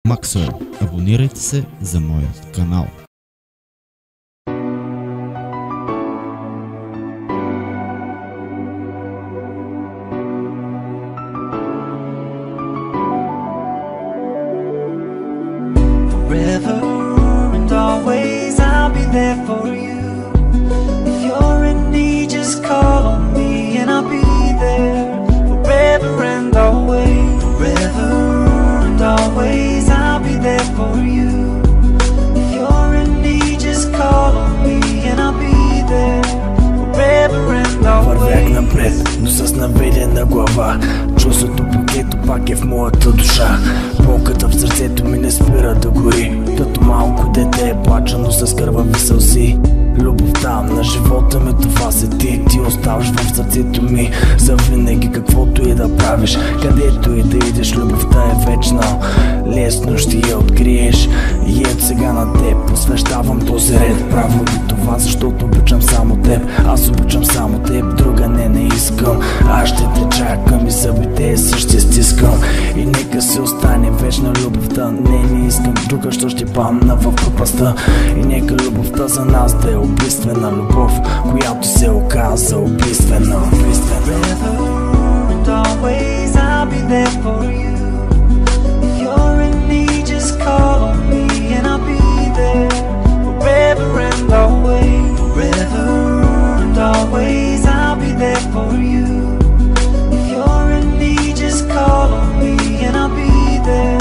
Maxwell. Абонирайте се за моят канал. Forever and always I'll be there for you. If you're in need, just call on me and I'll be there. Forever and always. Forever and always I'll be there for you. If you're in need, just call on me and I'll be there. Forever and always. Вървях напред, но с наведена глава. Чувството букето пак е в моята душа. Болката в сърцето ми не спира да гори. Като малко дете е плача, но с кървави сълзи. Любовта на живота ми, това си ти. Ти оставаш в сърцето ми завинаги, каквото и да правиш. Където и да идеш, любовта е вечна. Лесно ще я откриеш. И ето сега на теб посвещавам този ред. Право ли това, защото обичам само теб. Аз обичам само теб, друга не искам. Аз ще те чакам и зъбите си ще стискам. И нека се остане вечна любовта. Не искам друга, що ще падна в пропаста. И нека любовта за нас да е убийствена любов, която се оказа убийствена. Always I'll be there for you. If you're in need, just call on me and I'll be there. Forever and always. Forever and always I'll be there for you. If you're in need, just call on me and I'll be there.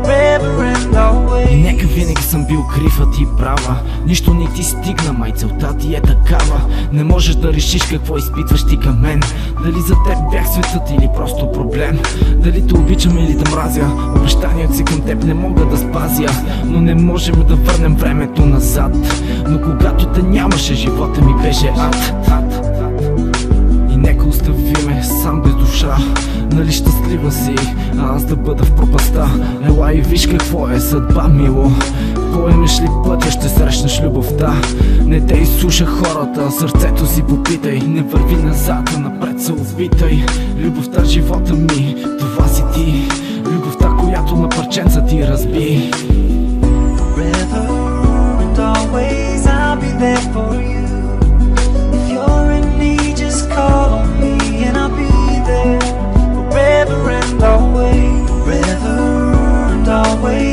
Forever and always. И нека винаги съм бил крив, а ти права. Нищо не ти стигна, май целта ти е такава. Не можеш да решиш какво изпитваш ти към мен. Дали за теб бях светът или просто проблем. Дали те обичам или да мразя. Обещанията си към теб не мога да спазя. Но не можем да върнем времето назад. Но когато те нямаше, живота ми беше ад. И нека остави ме сам без душа. Нали щастлива си, а аз да бъда в пропаста. Ела и виж какво е съдба, мило. Поемеш ли пътя, ще срещнеш любовта. Не те изслуша хората, сърцето си попитай. Не върви назад, а напред се опитай. Любовта в живота ми, това си ти. Любовта, която на парченца ти разби. Forever and always I'll be there for you. If you're in need, just call on me and I'll be there. Forever and always. Forever and always